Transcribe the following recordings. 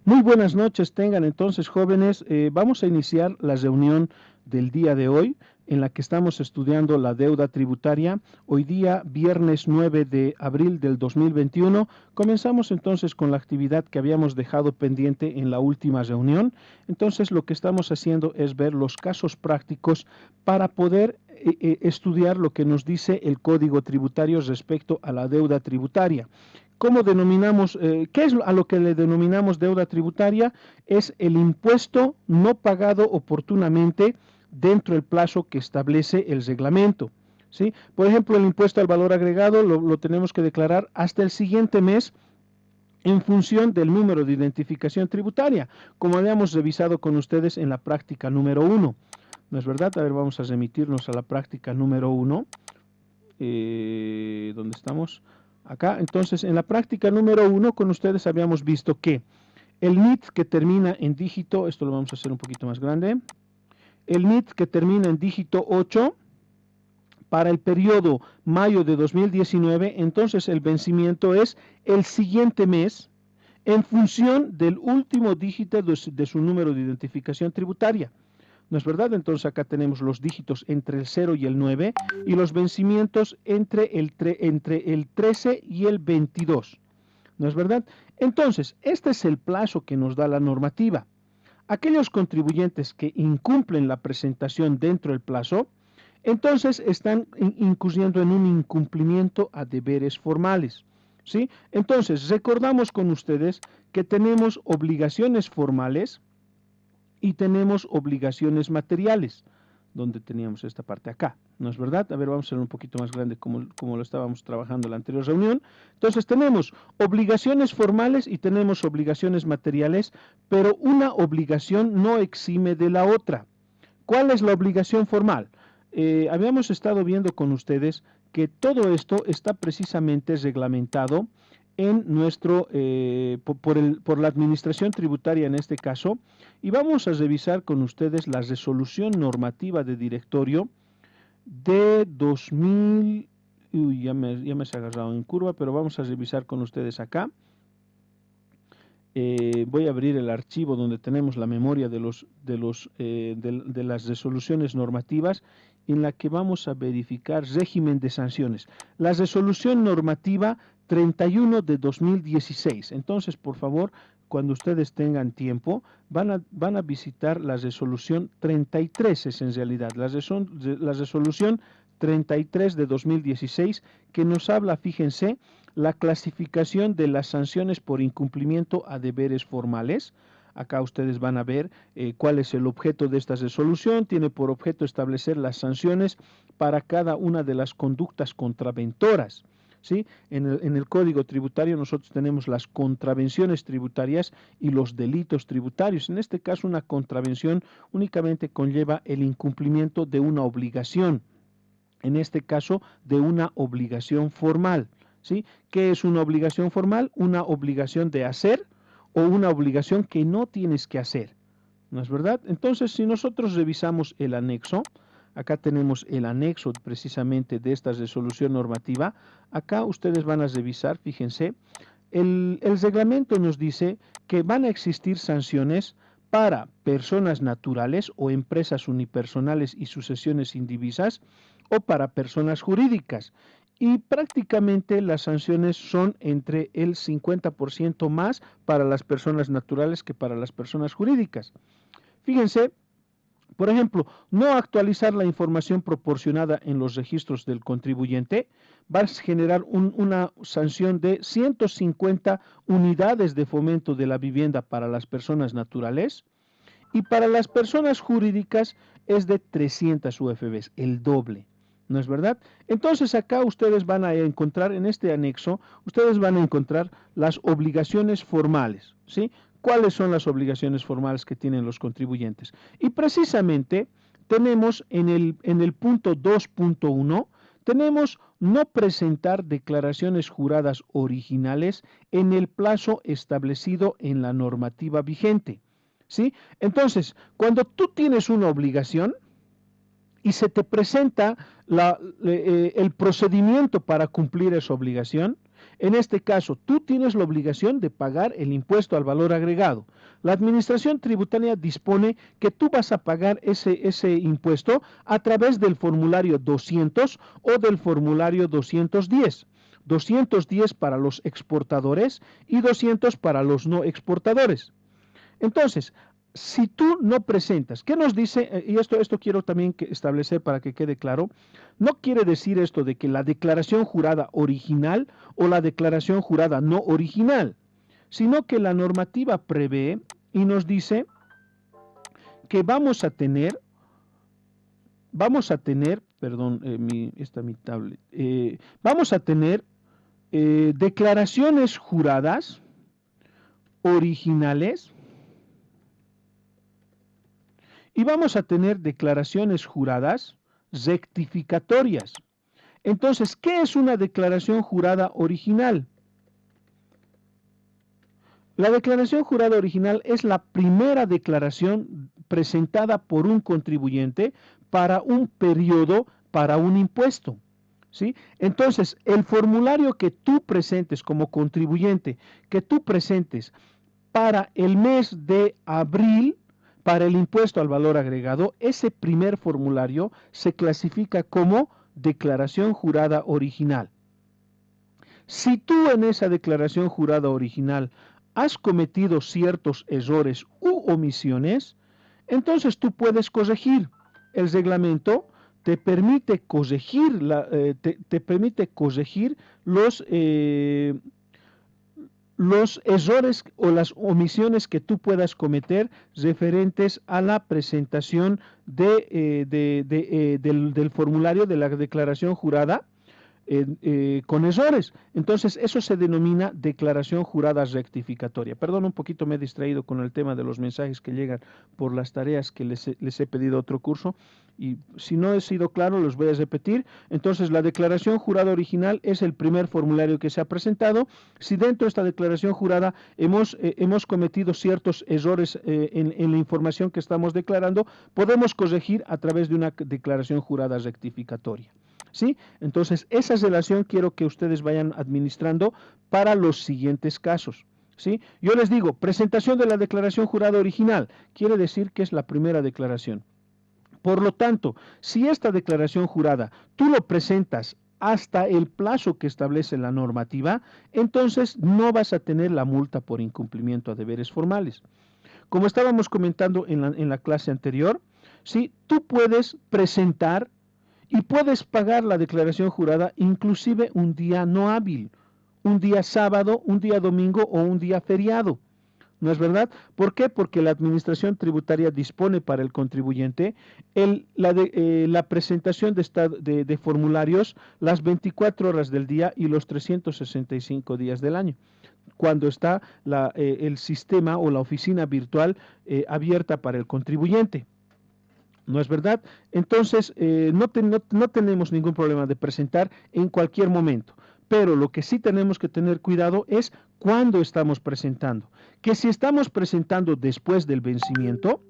Muy buenas noches tengan entonces jóvenes. Vamos a iniciar la reunión del día de hoy en la que estamos estudiando la deuda tributaria. Hoy día, viernes 9 de abril del 2021, comenzamos entonces con la actividad que habíamos dejado pendiente en la última reunión. Entonces lo que estamos haciendo es ver los casos prácticos para poder estudiar lo que nos dice el Código Tributario respecto a la deuda tributaria. ¿Cómo denominamos, qué es a lo que le denominamos deuda tributaria? Es el impuesto no pagado oportunamente dentro del plazo que establece el reglamento, ¿sí? Por ejemplo, el impuesto al valor agregado lo tenemos que declarar hasta el siguiente mes en función del número de identificación tributaria, como habíamos revisado con ustedes en la práctica número 1. ¿No es verdad? A ver, vamos a remitirnos a la práctica número 1. ¿Dónde estamos? Acá. Entonces, en la práctica número 1 con ustedes habíamos visto que el NIT que termina en dígito, esto lo vamos a hacer un poquito más grande, el NIT que termina en dígito 8, para el periodo mayo de 2019, entonces el vencimiento es el siguiente mes en función del último dígito de su número de identificación tributaria. ¿No es verdad? Entonces acá tenemos los dígitos entre el 0 y el 9 y los vencimientos entre el 13 y el 22. ¿No es verdad? Entonces, este es el plazo que nos da la normativa. Aquellos contribuyentes que incumplen la presentación dentro del plazo, entonces están incurriendo en un incumplimiento a deberes formales, ¿sí? Entonces, recordamos con ustedes que tenemos obligaciones formales y tenemos obligaciones materiales, donde teníamos esta parte acá, ¿no es verdad? A ver, vamos a hacer un poquito más grande como lo estábamos trabajando en la anterior reunión. Entonces tenemos obligaciones formales y tenemos obligaciones materiales, pero una obligación no exime de la otra. ¿Cuál es la obligación formal? Habíamos estado viendo con ustedes que todo esto está precisamente reglamentado en nuestro, por la administración tributaria en este caso, y vamos a revisar con ustedes la resolución normativa de directorio de 2000, ya me he agarrado en curva, pero vamos a revisar con ustedes acá. Voy a abrir el archivo donde tenemos la memoria de las resoluciones normativas en la que vamos a verificar régimen de sanciones. La resolución normativa 31 de 2016. Entonces, por favor, cuando ustedes tengan tiempo, van a visitar la resolución 33, es en realidad, la resolución 33 de 2016, que nos habla, fíjense, la clasificación de las sanciones por incumplimiento a deberes formales. Acá ustedes van a ver cuál es el objeto de esta resolución. Tiene por objeto establecer las sanciones para cada una de las conductas contraventoras, ¿sí? En el Código Tributario nosotros tenemos las contravenciones tributarias y los delitos tributarios. En este caso, una contravención únicamente conlleva el incumplimiento de una obligación, en este caso de una obligación formal, ¿sí? ¿Qué es una obligación formal? Una obligación de hacer o una obligación que no tienes que hacer, ¿no es verdad? Entonces, si nosotros revisamos el anexo, acá tenemos el anexo precisamente de esta resolución normativa, acá ustedes van a revisar, fíjense, el reglamento nos dice que van a existir sanciones para personas naturales o empresas unipersonales y sucesiones indivisas o para personas jurídicas. Y prácticamente las sanciones son entre el 50% más para las personas naturales que para las personas jurídicas. Fíjense, por ejemplo, no actualizar la información proporcionada en los registros del contribuyente va a generar una sanción de 150 unidades de fomento de la vivienda para las personas naturales y para las personas jurídicas es de 300 UFBs, el doble. ¿No es verdad? Entonces acá ustedes van a encontrar, en este anexo, ustedes van a encontrar las obligaciones formales, ¿sí? ¿Cuáles son las obligaciones formales que tienen los contribuyentes? Y precisamente tenemos en el punto 2.1, tenemos no presentar declaraciones juradas originales en el plazo establecido en la normativa vigente, ¿sí? Entonces, cuando tú tienes una obligación y se te presenta el procedimiento para cumplir esa obligación, En este caso, tú tienes la obligación de pagar el impuesto al valor agregado. La administración tributaria dispone que tú vas a pagar ese impuesto a través del formulario 200 o del formulario 210. 210 para los exportadores y 200 para los no exportadores. Entonces, si tú no presentas, ¿qué nos dice? Y esto quiero también establecer para que quede claro. No quiere decir esto de que la declaración jurada original o la declaración jurada no original, sino que la normativa prevé y nos dice que perdón, mi tablet, vamos a tener declaraciones juradas originales y vamos a tener declaraciones juradas rectificatorias. Entonces, ¿qué es una declaración jurada original? La declaración jurada original es la primera declaración presentada por un contribuyente para un periodo, para un impuesto. ¿Sí? Entonces, el formulario que tú presentes como contribuyente, que tú presentes para el mes de abril, para el impuesto al valor agregado, ese primer formulario se clasifica como declaración jurada original. Si tú en esa declaración jurada original has cometido ciertos errores u omisiones, entonces tú puedes corregir. El reglamento te permite corregir, te permite corregir los errores o las omisiones que tú puedas cometer referentes a la presentación del formulario de la declaración jurada con errores. Entonces, eso se denomina declaración jurada rectificatoria. Perdón, un poquito me he distraído con el tema de los mensajes que llegan por las tareas que les he pedido otro curso. Y si no he sido claro, los voy a repetir. Entonces, la declaración jurada original es el primer formulario que se ha presentado. Si dentro de esta declaración jurada hemos cometido ciertos errores en la información que estamos declarando, podemos corregir a través de una declaración jurada rectificatoria. ¿Sí? Entonces, esa relación quiero que ustedes vayan administrando para los siguientes casos. ¿Sí? Yo les digo, presentación de la declaración jurada original, quiere decir que es la primera declaración. Por lo tanto, si esta declaración jurada tú lo presentas hasta el plazo que establece la normativa, entonces no vas a tener la multa por incumplimiento a deberes formales. Como estábamos comentando en la clase anterior, ¿sí? Tú puedes presentar y puedes pagar la declaración jurada inclusive un día no hábil, un día sábado, un día domingo o un día feriado. ¿No es verdad? ¿Por qué? Porque la administración tributaria dispone para el contribuyente la presentación de formularios las 24 horas del día y los 365 días del año, cuando está el sistema o la oficina virtual abierta para el contribuyente. ¿No es verdad? Entonces, no tenemos ningún problema de presentar en cualquier momento. Pero lo que sí tenemos que tener cuidado es cuándo estamos presentando. Que si estamos presentando después del vencimiento,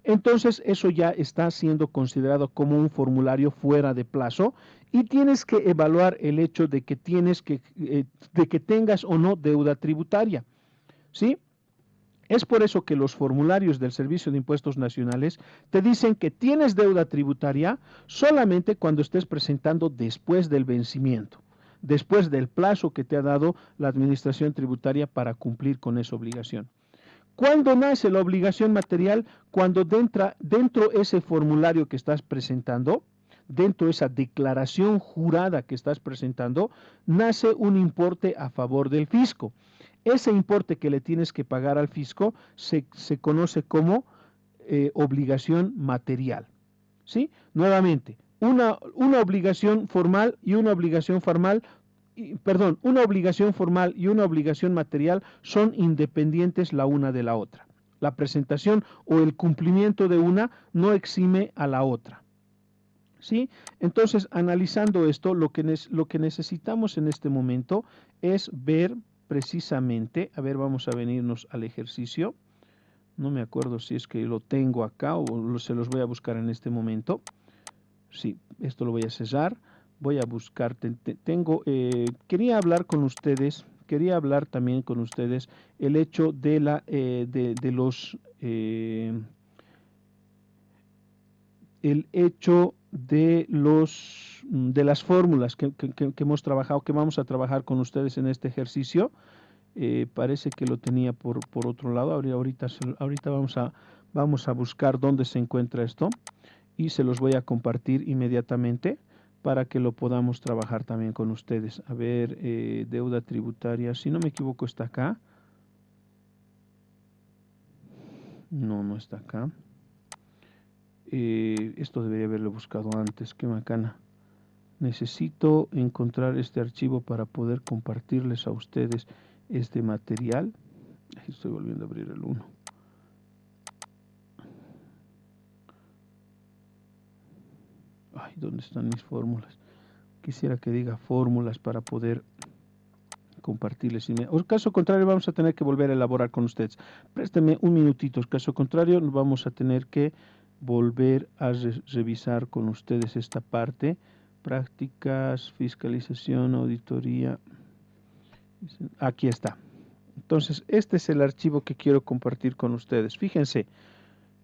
entonces eso ya está siendo considerado como un formulario fuera de plazo y tienes que evaluar el hecho de que de que tengas o no deuda tributaria. ¿Sí? Es por eso que los formularios del Servicio de Impuestos Nacionales te dicen que tienes deuda tributaria solamente cuando estés presentando después del vencimiento, después del plazo que te ha dado la Administración Tributaria para cumplir con esa obligación. ¿Cuándo nace la obligación material? Cuando dentro ese formulario que estás presentando, dentro de esa declaración jurada que estás presentando, nace un importe a favor del fisco. Ese importe que le tienes que pagar al fisco se conoce como obligación material. ¿Sí? Nuevamente, una obligación formal y una obligación formal, una obligación formal y una obligación material son independientes la una de la otra. La presentación o el cumplimiento de una no exime a la otra. ¿Sí? Entonces, analizando esto, lo que necesitamos en este momento es ver precisamente, a ver, vamos a venirnos al ejercicio. No me acuerdo si es que lo tengo acá o se los voy a buscar en este momento. Sí, esto lo voy a cesar. voy a buscar, tengo, quería hablar con ustedes, quería hablar también con ustedes el hecho de el hecho de las fórmulas que hemos trabajado, que vamos a trabajar con ustedes en este ejercicio. Parece que lo tenía por otro lado. Ahorita vamos a buscar dónde se encuentra esto y se los voy a compartir inmediatamente para que lo podamos trabajar también con ustedes. A ver, deuda tributaria, si no me equivoco está acá. No está acá. Esto debería haberlo buscado antes, qué macana. Necesito encontrar este archivo para poder compartirles a ustedes este material. Estoy volviendo a abrir el 1. Ay, ¿dónde están mis fórmulas? Quisiera que diga fórmulas para poder compartirles. En caso contrario, vamos a tener que volver a elaborar con ustedes. Présteme un minutito. En caso contrario, vamos a tener que volver a revisar con ustedes esta parte. Prácticas, fiscalización, auditoría. Aquí está. Entonces, este es el archivo que quiero compartir con ustedes. Fíjense,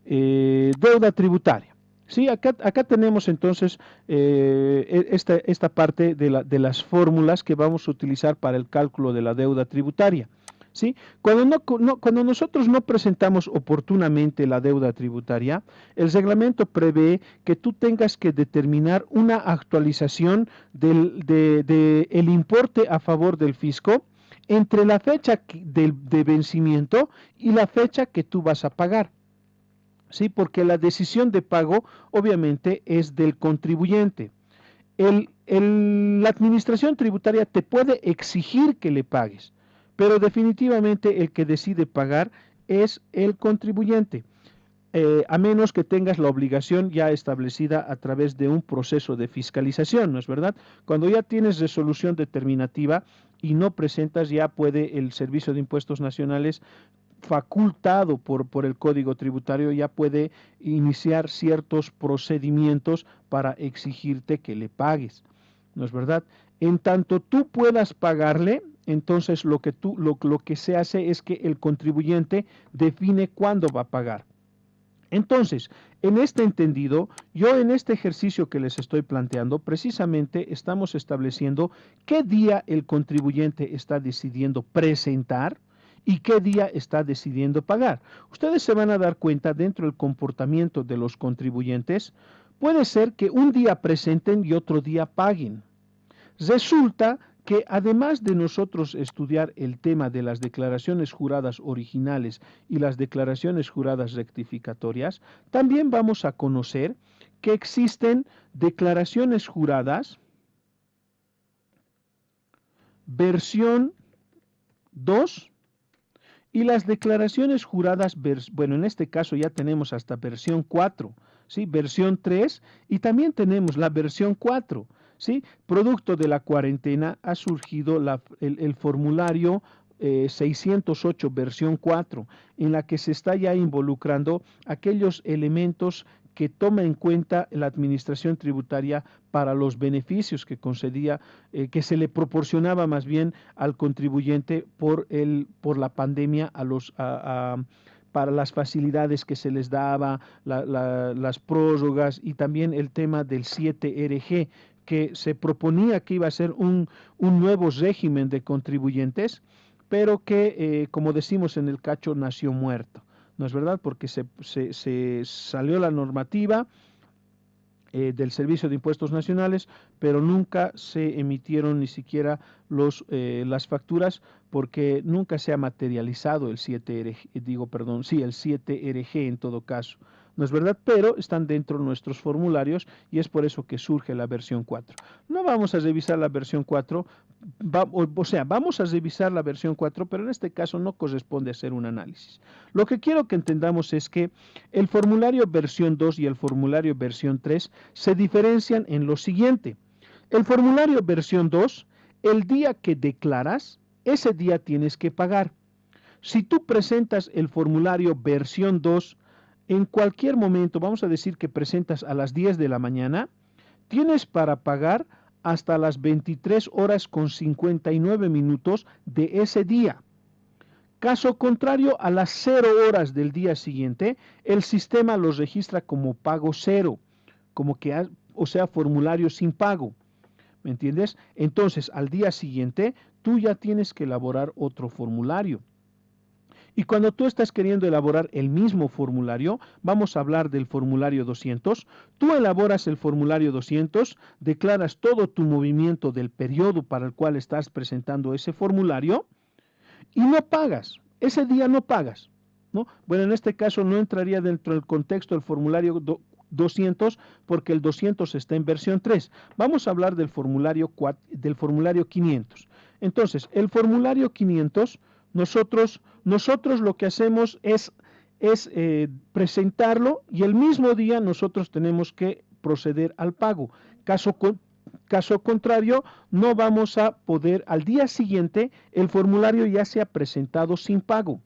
deuda tributaria. Sí, acá tenemos entonces esta parte de las fórmulas que vamos a utilizar para el cálculo de la deuda tributaria. ¿Sí? Cuando nosotros no presentamos oportunamente la deuda tributaria, el reglamento prevé que tú tengas que determinar una actualización del importe a favor del fisco entre la fecha de vencimiento y la fecha que tú vas a pagar. ¿Sí? Porque la decisión de pago obviamente es del contribuyente. La administración tributaria te puede exigir que le pagues, pero definitivamente el que decide pagar es el contribuyente, a menos que tengas la obligación ya establecida a través de un proceso de fiscalización, ¿no es verdad? Cuando ya tienes resolución determinativa y no presentas, ya puede el Servicio de Impuestos Nacionales, facultado por el Código Tributario, ya puede iniciar ciertos procedimientos para exigirte que le pagues, ¿no es verdad? En tanto tú puedas pagarle, entonces lo que se hace es que el contribuyente define cuándo va a pagar. Entonces, en este entendido, yo en este ejercicio que les estoy planteando, precisamente estamos estableciendo qué día el contribuyente está decidiendo presentar y qué día está decidiendo pagar. Ustedes se van a dar cuenta dentro del comportamiento de los contribuyentes, puede ser que un día presenten y otro día paguen. Resulta que además de nosotros estudiar el tema de las declaraciones juradas originales y las declaraciones juradas rectificatorias, también vamos a conocer que existen declaraciones juradas versión 2 y las declaraciones juradas, bueno, en este caso ya tenemos hasta versión 4, ¿sí? Versión 3 y también tenemos la versión 4. ¿Sí? Producto de la cuarentena ha surgido el formulario 608 versión 4, en la que se está ya involucrando aquellos elementos que toma en cuenta la administración tributaria para los beneficios que concedía, que se le proporcionaba más bien al contribuyente por la pandemia para las facilidades que se les daba, las prórrogas y también el tema del 7RG, que se proponía que iba a ser un nuevo régimen de contribuyentes, pero que, como decimos en el cacho, nació muerto. ¿No es verdad? Porque se salió la normativa del Servicio de Impuestos Nacionales, pero nunca se emitieron ni siquiera las facturas, porque nunca se ha materializado el 7RG, el 7RG en todo caso. ¿No es verdad? Pero están dentro de nuestros formularios y es por eso que surge la versión 4. No vamos a revisar la versión 4, vamos a revisar la versión 4, pero en este caso no corresponde hacer un análisis. Lo que quiero que entendamos es que el formulario versión 2 y el formulario versión 3 se diferencian en lo siguiente. El formulario versión 2, el día que declaras, ese día tienes que pagar. Si tú presentas el formulario versión 2, en cualquier momento, vamos a decir que presentas a las 10 de la mañana, tienes para pagar hasta las 23 horas con 59 minutos de ese día. Caso contrario, a las 0 horas del día siguiente, el sistema los registra como pago cero, como que, o sea, formulario sin pago. ¿Me entiendes? Entonces, al día siguiente, tú ya tienes que elaborar otro formulario. Y cuando tú estás queriendo elaborar el mismo formulario, vamos a hablar del formulario 200, tú elaboras el formulario 200, declaras todo tu movimiento del periodo para el cual estás presentando ese formulario y no pagas. Ese día no pagas, ¿no? Bueno, en este caso no entraría dentro del contexto del formulario 200 porque el 200 está en versión 3. Vamos a hablar del formulario 500. Entonces, el formulario 500, nosotros lo que hacemos es presentarlo y el mismo día nosotros tenemos que proceder al pago. Caso contrario, no vamos a poder, al día siguiente, el formulario ya se ha presentado sin pago.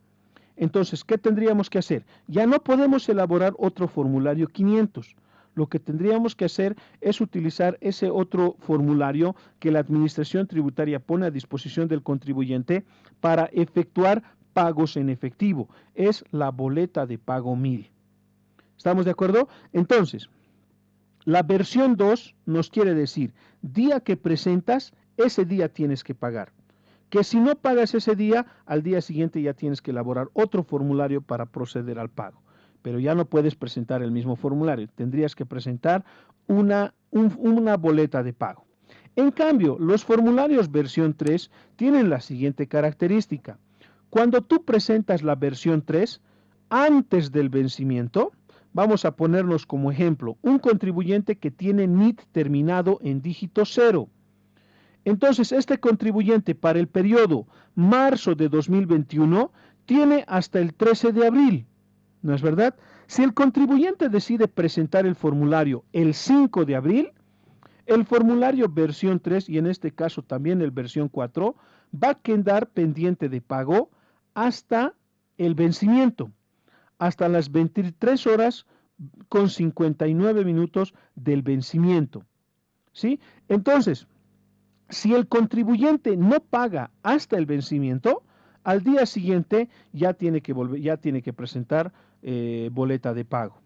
Entonces, ¿qué tendríamos que hacer? Ya no podemos elaborar otro formulario 500. Lo que tendríamos que hacer es utilizar ese otro formulario que la Administración Tributaria pone a disposición del contribuyente para efectuar pagos en efectivo. Es la boleta de pago 1000. ¿Estamos de acuerdo? Entonces, la versión 2 nos quiere decir, día que presentas, ese día tienes que pagar. Que si no pagas ese día, al día siguiente ya tienes que elaborar otro formulario para proceder al pago. Pero ya no puedes presentar el mismo formulario, tendrías que presentar una boleta de pago. En cambio, los formularios versión 3 tienen la siguiente característica. Cuando tú presentas la versión 3, antes del vencimiento, vamos a ponernos como ejemplo, un contribuyente que tiene NIT terminado en dígito 0. Entonces, este contribuyente para el periodo marzo de 2021 tiene hasta el 13 de abril, ¿no es verdad? Si el contribuyente decide presentar el formulario el 5 de abril, el formulario versión 3 y en este caso también el versión 4 va a quedar pendiente de pago hasta el vencimiento, hasta las 23 horas con 59 minutos del vencimiento, ¿sí? Entonces, si el contribuyente no paga hasta el vencimiento, al día siguiente ya tiene que presentar boleta de pago.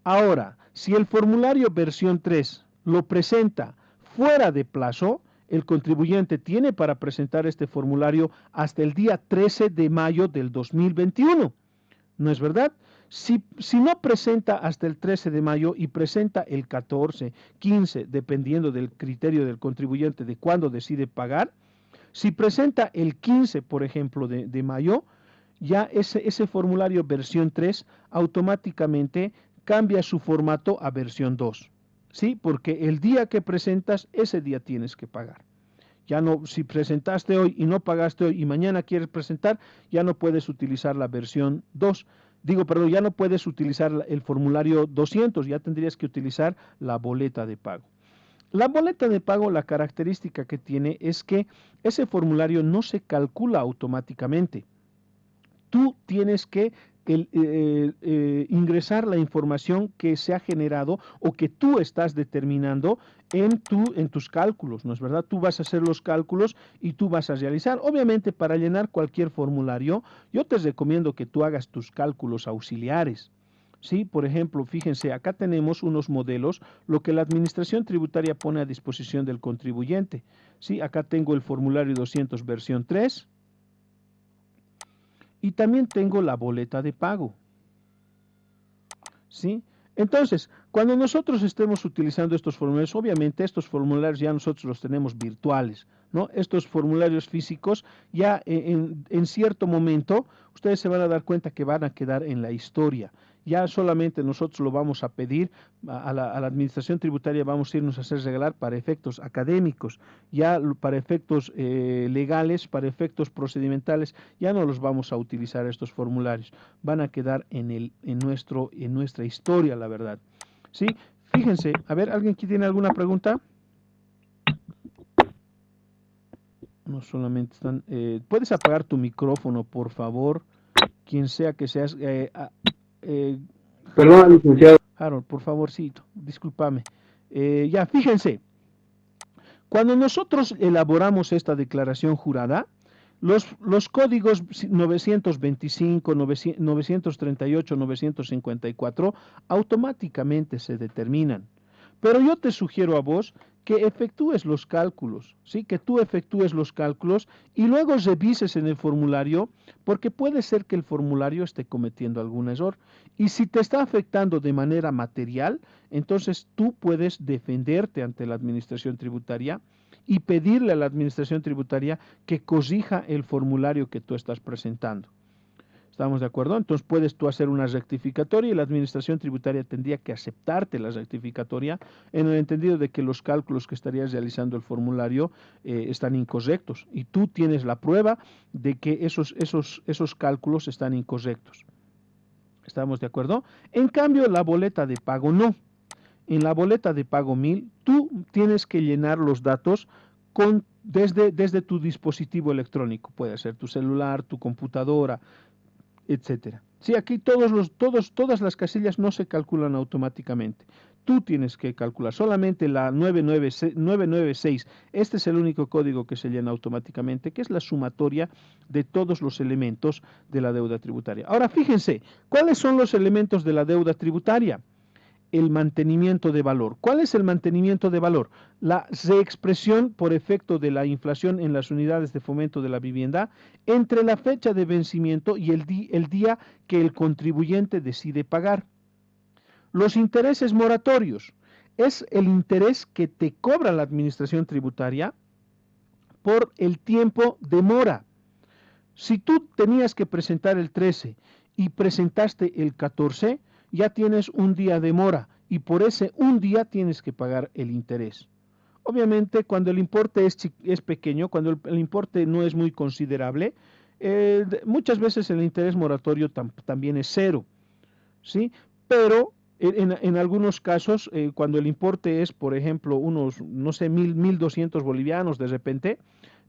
Ahora, si el formulario versión 3 lo presenta fuera de plazo, el contribuyente tiene para presentar este formulario hasta el día 13 de mayo del 2021. ¿No es verdad? Si no presenta hasta el 13 de mayo y presenta el 14, 15, dependiendo del criterio del contribuyente de cuándo decide pagar, si presenta el 15, por ejemplo, de mayo, ya ese formulario versión 3 automáticamente cambia su formato a versión 2. ¿Sí? Porque el día que presentas, ese día tienes que pagar. Ya no, si presentaste hoy y no pagaste hoy y mañana quieres presentar, ya no puedes utilizar la versión 2. Perdón, ya no puedes utilizar el formulario 200, ya tendrías que utilizar la boleta de pago. La boleta de pago, la característica que tiene es que ese formulario no se calcula automáticamente. Tú tienes que ingresar la información que se ha generado o que tú estás determinando en tus cálculos, ¿no es verdad? Tú vas a hacer los cálculos y tú vas a realizar. Obviamente, para llenar cualquier formulario, yo te recomiendo que tú hagas tus cálculos auxiliares. Sí, por ejemplo, fíjense, acá tenemos unos modelos, lo que la Administración Tributaria pone a disposición del contribuyente. Sí, acá tengo el formulario 200 versión 3. Y también tengo la boleta de pago. ¿Sí? Entonces, cuando nosotros estemos utilizando estos formularios, obviamente estos formularios ya nosotros los tenemos virtuales, ¿no? Estos formularios físicos ya en cierto momento ustedes se van a dar cuenta que van a quedar en la historia. Ya solamente nosotros lo vamos a pedir a la Administración Tributaria, vamos a irnos a hacer regalar para efectos académicos, ya para efectos legales, para efectos procedimentales, ya no los vamos a utilizar estos formularios, van a quedar en nuestra historia, la verdad. ¿Sí? Fíjense, a ver, ¿alguien aquí tiene alguna pregunta? No solamente están... ¿puedes apagar tu micrófono, por favor? Quien sea que seas... Perdón, licenciado. Harold, por favorcito, discúlpame. Ya, fíjense. Cuando nosotros elaboramos esta declaración jurada, los códigos 925, 938, 954 automáticamente se determinan. Pero yo te sugiero a vos que efectúes los cálculos, ¿sí? Que tú efectúes los cálculos y luego revises en el formulario, porque puede ser que el formulario esté cometiendo algún error. Y si te está afectando de manera material, entonces tú puedes defenderte ante la administración tributaria y pedirle a la administración tributaria que corrija el formulario que tú estás presentando. ¿Estamos de acuerdo? Entonces puedes tú hacer una rectificatoria y la administración tributaria tendría que aceptarte la rectificatoria en el entendido de que los cálculos que estarías realizando el formulario están incorrectos y tú tienes la prueba de que esos cálculos están incorrectos. ¿Estamos de acuerdo? En cambio, la boleta de pago no. En la boleta de pago 1000, tú tienes que llenar los datos desde tu dispositivo electrónico. Puede ser tu celular, tu computadora, etcétera. Sí, aquí todas las casillas no se calculan automáticamente. Tú tienes que calcular solamente la 996. Este es el único código que se llena automáticamente, que es la sumatoria de todos los elementos de la deuda tributaria. Ahora, fíjense, ¿cuáles son los elementos de la deuda tributaria? El mantenimiento de valor. ¿Cuál es el mantenimiento de valor? La reexpresión por efecto de la inflación en las unidades de fomento de la vivienda entre la fecha de vencimiento y el día que el contribuyente decide pagar. Los intereses moratorios. Es el interés que te cobra la administración tributaria por el tiempo de mora. Si tú tenías que presentar el 13 y presentaste el 14, ya tienes un día de mora y por ese un día tienes que pagar el interés. Obviamente, cuando el importe es pequeño, cuando el importe no es muy considerable, muchas veces el interés moratorio también es cero, ¿sí? Pero en algunos casos, cuando el importe es, por ejemplo, unos, no sé, 1.200 bolivianos de repente,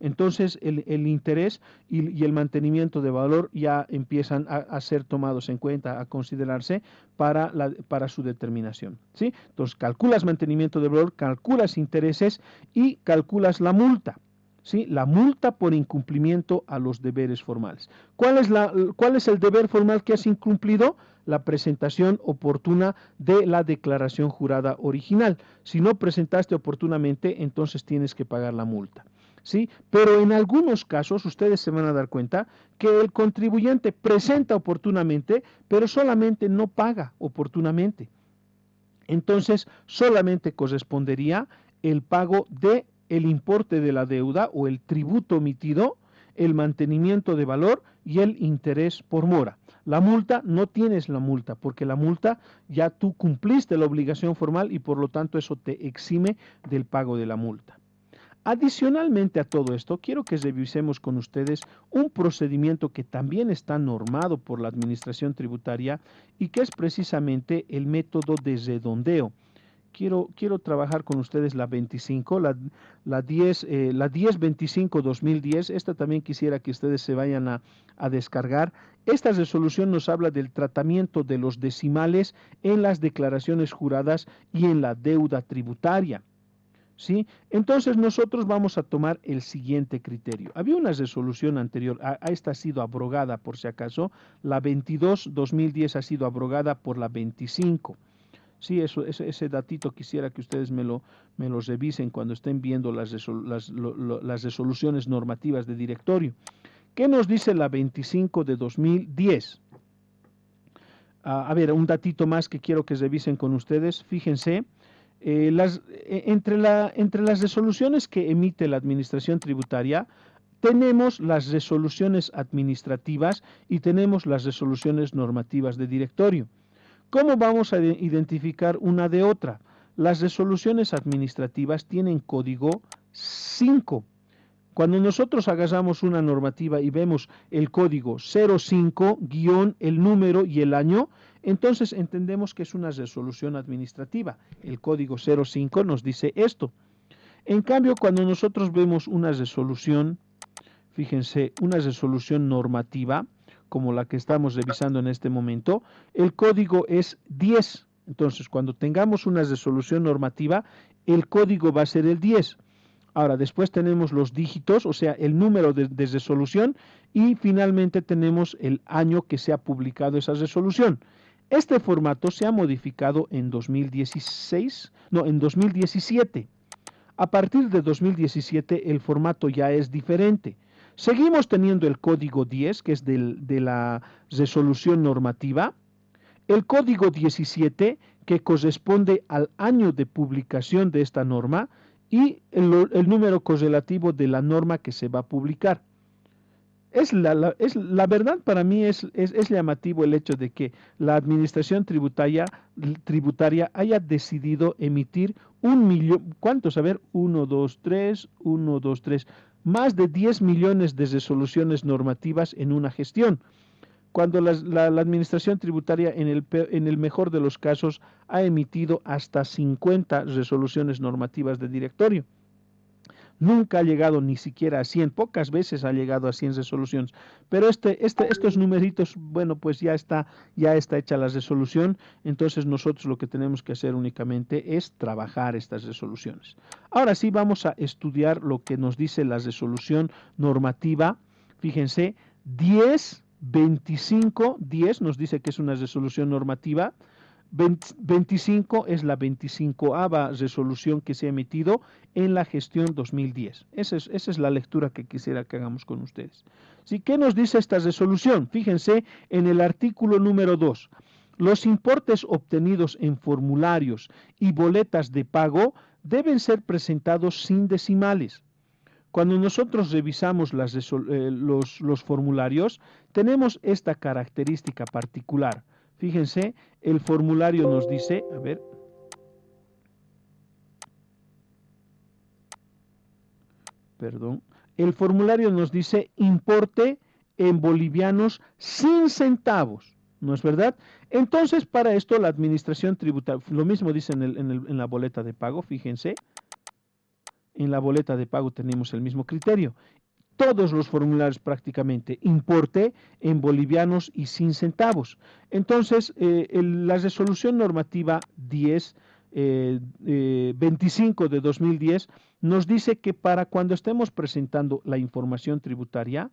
entonces el interés y el mantenimiento de valor ya empiezan a ser tomados en cuenta, a considerarse para su determinación, ¿sí? Entonces calculas mantenimiento de valor, calculas intereses y calculas la multa, ¿sí? La multa por incumplimiento a los deberes formales. ¿Cuál es el deber formal que has incumplido? La presentación oportuna de la declaración jurada original. Si no presentaste oportunamente, entonces tienes que pagar la multa, ¿sí? Pero en algunos casos ustedes se van a dar cuenta que el contribuyente presenta oportunamente, pero solamente no paga oportunamente. Entonces, solamente correspondería el pago de el importe de la deuda o el tributo omitido, el mantenimiento de valor y el interés por mora. La multa, no tienes la multa, porque la multa ya tú cumpliste la obligación formal y por lo tanto eso te exime del pago de la multa. Adicionalmente a todo esto, quiero que revisemos con ustedes un procedimiento que también está normado por la Administración Tributaria y que es precisamente el método de redondeo. Quiero trabajar con ustedes la 25, la 1025-2010. Esta también quisiera que ustedes se vayan a descargar. Esta resolución nos habla del tratamiento de los decimales en las declaraciones juradas y en la deuda tributaria, ¿sí? Entonces nosotros vamos a tomar el siguiente criterio. Había una resolución anterior, esta ha sido abrogada por si acaso, la 22-2010 ha sido abrogada por la 25. Sí, ese datito quisiera que ustedes me lo revisen cuando estén viendo las resoluciones normativas de directorio. ¿Qué nos dice la 25 de 2010? A ver, un datito más que quiero que revisen con ustedes. Fíjense, entre las resoluciones que emite la Administración Tributaria, tenemos las resoluciones administrativas y tenemos las resoluciones normativas de directorio. ¿Cómo vamos a identificar una de otra? Las resoluciones administrativas tienen código 5. Cuando nosotros agarramos una normativa y vemos el código 05, el número y el año, entonces entendemos que es una resolución administrativa. El código 05 nos dice esto. En cambio, cuando nosotros vemos una resolución, fíjense, una resolución normativa, como la que estamos revisando en este momento, el código es 10. Entonces, cuando tengamos una resolución normativa, el código va a ser el 10. Ahora, después tenemos los dígitos, o sea, el número de resolución, y finalmente tenemos el año que se ha publicado esa resolución. Este formato se ha modificado en 2016, no, en 2017. A partir de 2017 el formato ya es diferente. Seguimos teniendo el código 10, que es de la resolución normativa, el código 17, que corresponde al año de publicación de esta norma, y el número correlativo de la norma que se va a publicar. La verdad, para mí es llamativo el hecho de que la administración tributaria haya decidido emitir 1 millón, ¿cuántos? A ver, 1, 2, 3, más de 10 millones de resoluciones normativas en una gestión, cuando la administración tributaria en el mejor de los casos ha emitido hasta 50 resoluciones normativas de directorio. Nunca ha llegado ni siquiera a 100, pocas veces ha llegado a 100 resoluciones, pero estos numeritos, bueno, pues ya está hecha la resolución, entonces nosotros lo que tenemos que hacer únicamente es trabajar estas resoluciones. Ahora sí vamos a estudiar lo que nos dice la resolución normativa. Fíjense, 10 nos dice que es una resolución normativa. 25 es la 25ª resolución que se ha emitido en la gestión 2010. Esa es la lectura que quisiera que hagamos con ustedes. ¿Sí? ¿Qué nos dice esta resolución? Fíjense en el artículo número 2. Los importes obtenidos en formularios y boletas de pago deben ser presentados sin decimales. Cuando nosotros revisamos los formularios, tenemos esta característica particular. Fíjense, el formulario nos dice, a ver, perdón, el formulario nos dice importe en bolivianos sin centavos, ¿no es verdad? Entonces, para esto la administración tributaria, lo mismo dice en la boleta de pago, fíjense, en la boleta de pago tenemos el mismo criterio. Todos los formularios prácticamente, importe en bolivianos y sin centavos. Entonces, la resolución normativa 25 de 2010 nos dice que para cuando estemos presentando la información tributaria,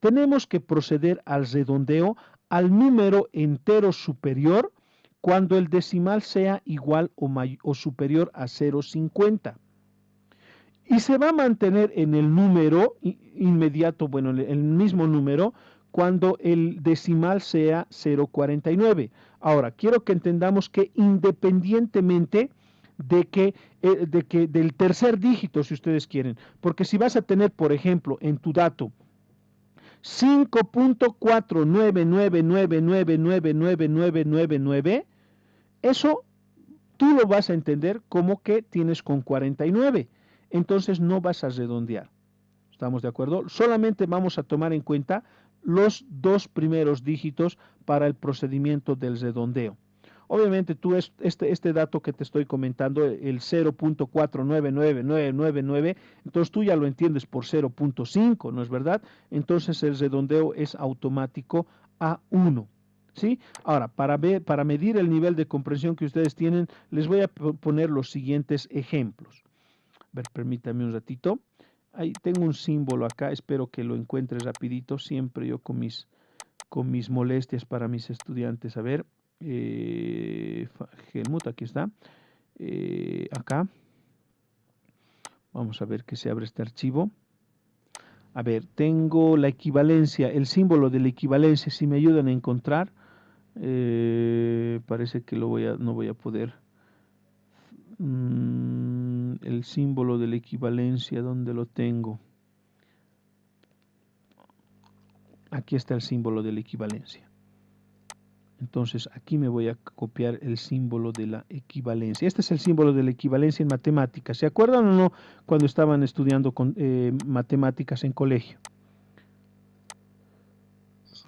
tenemos que proceder al redondeo al número entero superior cuando el decimal sea igual o superior a 0,50. Y se va a mantener en el número inmediato, bueno, el mismo número, cuando el decimal sea 0,49. Ahora, quiero que entendamos que independientemente del tercer dígito, si ustedes quieren, porque si vas a tener, por ejemplo, en tu dato 5.49999999999, eso tú lo vas a entender como que tienes con 49. Entonces no vas a redondear. ¿Estamos de acuerdo? Solamente vamos a tomar en cuenta los dos primeros dígitos para el procedimiento del redondeo. Obviamente tú este dato que te estoy comentando, el 0.4999999, entonces tú ya lo entiendes por 0.5, ¿no es verdad? Entonces el redondeo es automático a 1. ¿Sí? Ahora, para medir el nivel de comprensión que ustedes tienen, les voy a poner los siguientes ejemplos. A ver, permítame un ratito. Ahí tengo un símbolo acá, espero que lo encuentres rapidito, siempre yo con mis molestias para mis estudiantes. A ver, Helmut, aquí está. Acá. Vamos a ver que se abre este archivo. A ver, tengo la equivalencia, el símbolo de la equivalencia, si me ayudan a encontrar. Parece que no voy a poder. El símbolo de la equivalencia, ¿dónde lo tengo? Aquí está el símbolo de la equivalencia. Entonces aquí me voy a copiar el símbolo de la equivalencia. Este es el símbolo de la equivalencia en matemáticas. ¿Se acuerdan o no cuando estaban estudiando matemáticas en colegio?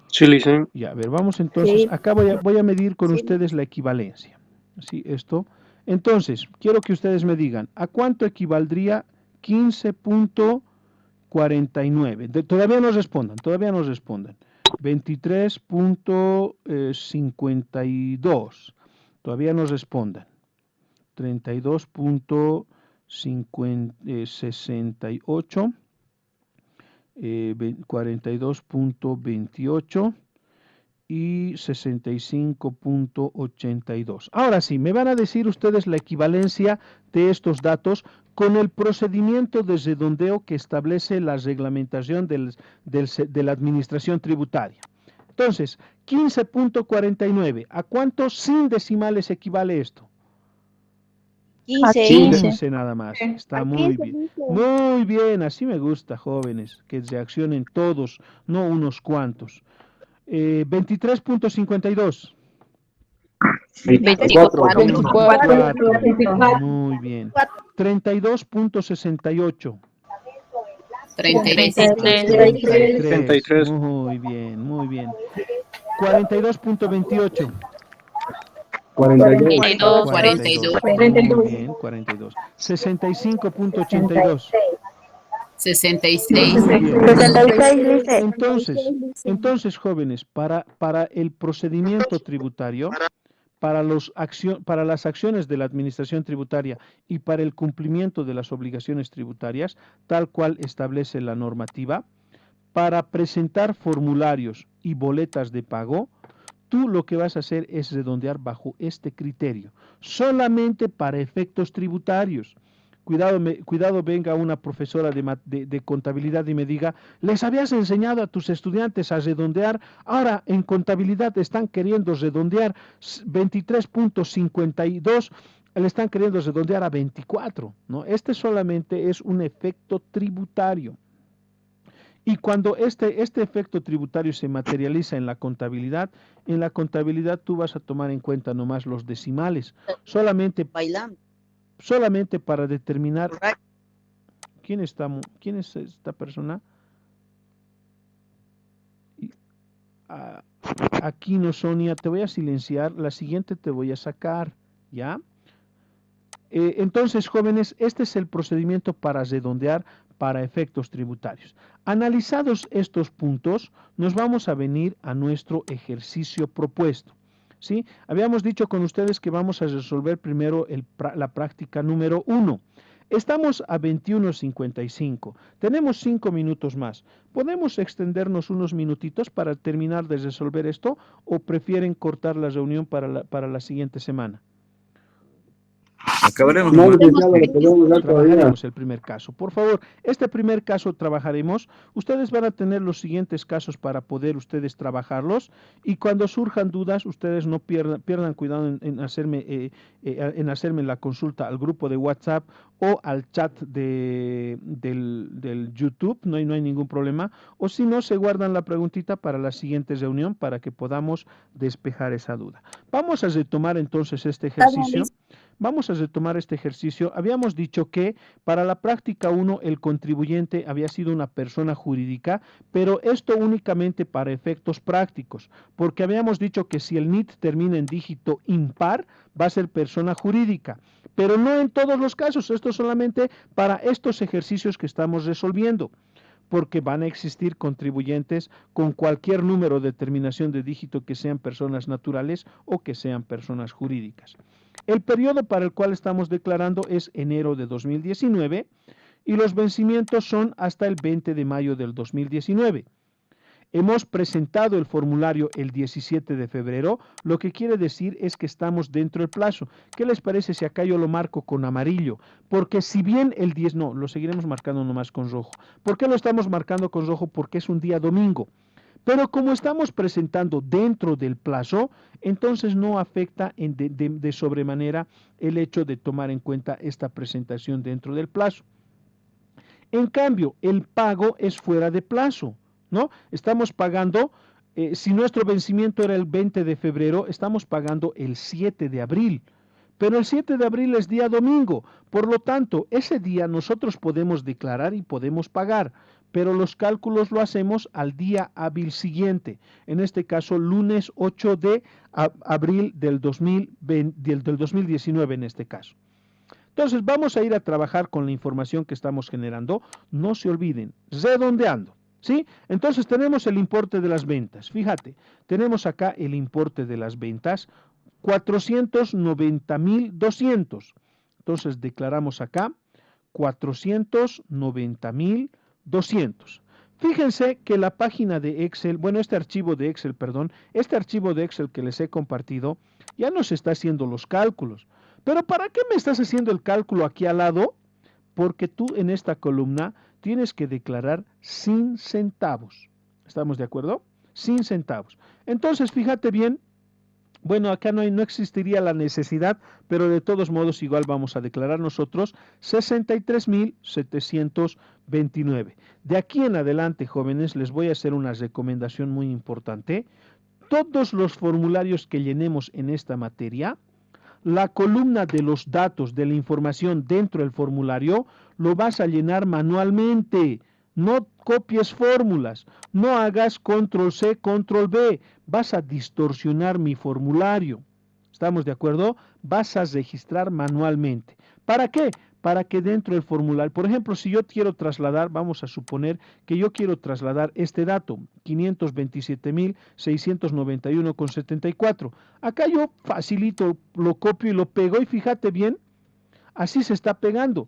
Sí, Licen. Ya, a ver, vamos entonces. Sí. Acá voy a medir con ustedes la equivalencia. Así, esto. Entonces, quiero que ustedes me digan, ¿a cuánto equivaldría 15.49? Todavía no respondan, 23.52. Todavía no respondan. 32.50. 68, 42.28 y 65.82. Ahora sí, me van a decir ustedes la equivalencia de estos datos con el procedimiento de redondeo que establece la reglamentación de la administración tributaria. Entonces, 15.49, ¿a cuántos sin decimales equivale esto? 15 nada más. Está muy bien. Muy bien, así me gusta, jóvenes, que reaccionen todos, no unos cuantos. 23.52. 24. Muy bien. 32.68. 33. Muy bien, muy bien. 42.28. 42. 42. Muy bien, 42. 65.82. 66. Muy bien. 66 dice. Entonces, jóvenes, para el procedimiento tributario, para las acciones de la administración tributaria y para el cumplimiento de las obligaciones tributarias, tal cual establece la normativa, para presentar formularios y boletas de pago, tú lo que vas a hacer es redondear bajo este criterio, solamente para efectos tributarios. Cuidado venga una profesora de contabilidad y me diga, les habías enseñado a tus estudiantes a redondear, ahora en contabilidad están queriendo redondear 23.52, le están queriendo redondear a 24, ¿no? Este solamente es un efecto tributario. Y cuando este efecto tributario se materializa en la contabilidad tú vas a tomar en cuenta nomás los decimales, solamente para determinar quién es esta persona. Aquí no, Sonia, te voy a silenciar, la siguiente te voy a sacar, ¿ya? Entonces, jóvenes, este es el procedimiento para redondear para efectos tributarios. Analizados estos puntos, nos vamos a venir a nuestro ejercicio propuesto. ¿Sí? Habíamos dicho con ustedes que vamos a resolver primero la práctica número 1. Estamos a 21:55. Tenemos 5 minutos más. ¿Podemos extendernos unos minutitos para terminar de resolver esto o prefieren cortar la reunión para la siguiente semana? Acabaremos. No, licenciado, lo podemos dar todavía. Trabajaremos el primer caso. Por favor, este primer caso trabajaremos. Ustedes van a tener los siguientes casos para poder ustedes trabajarlos y cuando surjan dudas, ustedes no pierdan cuidado en hacerme la consulta al grupo de WhatsApp o al chat del YouTube, no hay ningún problema. O si no, se guardan la preguntita para la siguiente reunión para que podamos despejar esa duda. Vamos a retomar entonces este ejercicio. Habíamos dicho que para la práctica 1 el contribuyente había sido una persona jurídica, pero esto únicamente para efectos prácticos, porque habíamos dicho que si el NIT termina en dígito impar, va a ser persona jurídica, pero no en todos los casos, esto solamente para estos ejercicios que estamos resolviendo, porque van a existir contribuyentes con cualquier número de terminación de dígito que sean personas naturales o que sean personas jurídicas. El periodo para el cual estamos declarando es enero de 2019 y los vencimientos son hasta el 20 de mayo del 2019. Hemos presentado el formulario el 17 de febrero, lo que quiere decir es que estamos dentro del plazo. ¿Qué les parece si acá yo lo marco con amarillo? Porque si bien el 10, no, lo seguiremos marcando nomás con rojo. ¿Por qué lo estamos marcando con rojo? Porque es un día domingo. Pero como estamos presentando dentro del plazo, entonces no afecta de sobremanera el hecho de tomar en cuenta esta presentación dentro del plazo. En cambio, el pago es fuera de plazo, ¿no? Estamos pagando, si nuestro vencimiento era el 20 de febrero, estamos pagando el 7 de abril. Pero el 7 de abril es día domingo, por lo tanto, ese día nosotros podemos declarar y podemos pagar, pero los cálculos lo hacemos al día hábil siguiente, en este caso lunes 8 de abril del 2019 en este caso. Entonces vamos a ir a trabajar con la información que estamos generando, no se olviden, redondeando. ¿Sí? Entonces tenemos el importe de las ventas, fíjate, tenemos acá el importe de las ventas, 490.200. Entonces declaramos acá 490.200. Fíjense que la página de Excel, bueno, este archivo de Excel que les he compartido, ya nos está haciendo los cálculos. Pero ¿para qué me estás haciendo el cálculo aquí al lado? Porque tú en esta columna tienes que declarar sin centavos. ¿Estamos de acuerdo? Sin centavos. Entonces, fíjate bien. Bueno, acá no existiría la necesidad, pero de todos modos igual vamos a declarar nosotros 63.729. De aquí en adelante, jóvenes, les voy a hacer una recomendación muy importante. Todos los formularios que llenemos en esta materia, la columna de los datos, de la información dentro del formulario, lo vas a llenar manualmente. No copies fórmulas, no hagas control C, control V, vas a distorsionar mi formulario. ¿Estamos de acuerdo? Vas a registrar manualmente. ¿Para qué? Para que dentro del formulario, por ejemplo, si yo quiero trasladar, vamos a suponer que yo quiero trasladar este dato, 527.691,74. Acá yo facilito, lo copio y lo pego y fíjate bien, así se está pegando,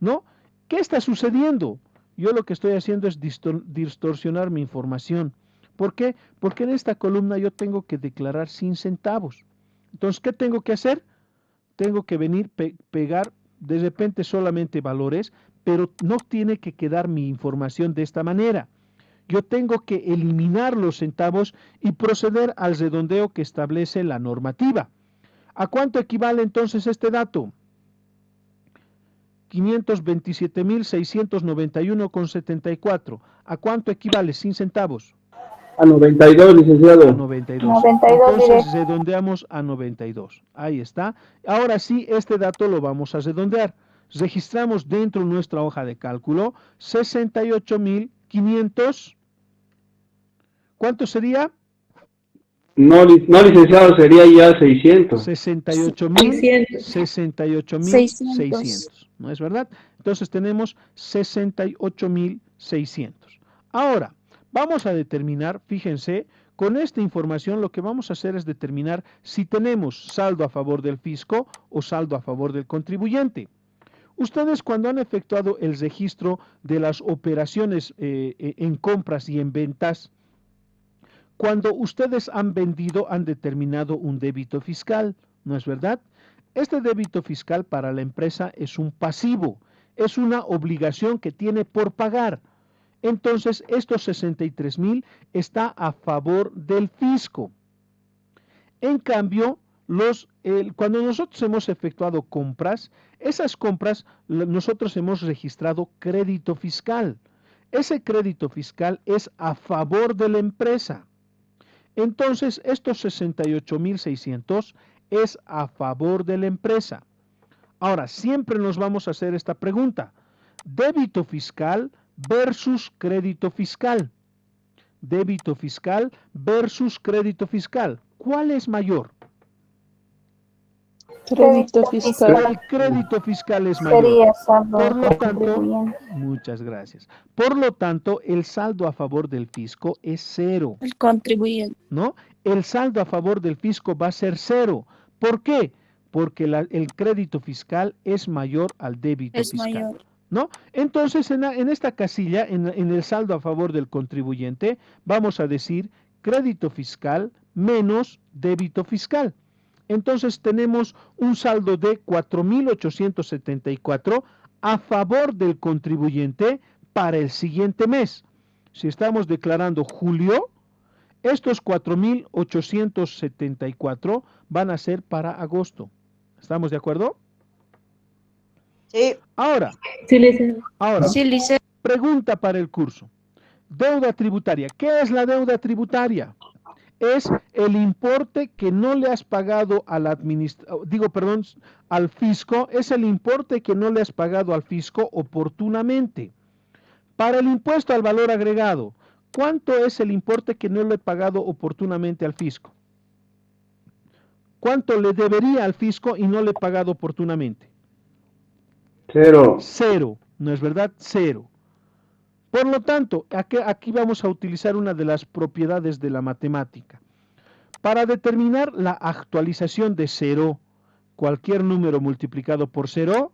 ¿no? ¿Qué está sucediendo? Yo lo que estoy haciendo es distorsionar mi información. ¿Por qué? Porque en esta columna yo tengo que declarar sin centavos. Entonces, ¿qué tengo que hacer? Tengo que venir, pegar de repente solamente valores, pero no tiene que quedar mi información de esta manera. Yo tengo que eliminar los centavos y proceder al redondeo que establece la normativa. ¿A cuánto equivale entonces este dato? 527.691,74. ¿A cuánto equivale sin centavos? A 92, A licenciado. 92. 92 Entonces redondeamos a 92. Ahí está. Ahora sí, este dato lo vamos a redondear. Registramos dentro de nuestra hoja de cálculo 68.500. ¿Cuánto sería? No, licenciado, sería ya 600. 68.600. ¿No es verdad? Entonces tenemos 68.600. Ahora, vamos a determinar, fíjense, con esta información lo que vamos a hacer es determinar si tenemos saldo a favor del fisco o saldo a favor del contribuyente. Ustedes cuando han efectuado el registro de las operaciones en compras y en ventas, cuando ustedes han vendido, han determinado un débito fiscal, ¿no es verdad? Este débito fiscal para la empresa es un pasivo, es una obligación que tiene por pagar. Entonces, estos 63.000 está a favor del fisco. En cambio, cuando nosotros hemos efectuado compras, esas compras nosotros hemos registrado crédito fiscal. Ese crédito fiscal es a favor de la empresa. Entonces, estos 68.600 es a favor de la empresa. Ahora, siempre nos vamos a hacer esta pregunta. Débito fiscal versus crédito fiscal. Débito fiscal versus crédito fiscal. ¿Cuál es mayor? Crédito fiscal. El crédito fiscal es mayor. Sería saldo Por lo tanto, contribuyente. muchas gracias. Por lo tanto, el saldo a favor del fisco es 0. El contribuyente. ¿No? El saldo a favor del fisco va a ser 0. ¿Por qué? Porque el crédito fiscal es mayor al débito Es fiscal. mayor. ¿No? Entonces, en esta casilla, en el saldo a favor del contribuyente, vamos a decir crédito fiscal menos débito fiscal. Entonces, tenemos un saldo de 4.874 a favor del contribuyente para el siguiente mes. Si estamos declarando julio, estos 4.874 van a ser para agosto. ¿Estamos de acuerdo? Sí. Ahora, Sí, licenciado. Sí, licenciado. pregunta para el curso. Deuda tributaria. ¿Qué es la deuda tributaria? Es el importe que no le has pagado al al fisco, es el importe que no le has pagado al fisco oportunamente. Para el impuesto al valor agregado, ¿cuánto es el importe que no le he pagado oportunamente al fisco? ¿Cuánto le debería al fisco y no le he pagado oportunamente? 0. 0, ¿no es verdad? 0. Por lo tanto, aquí vamos a utilizar una de las propiedades de la matemática. Para determinar la actualización de 0, cualquier número multiplicado por 0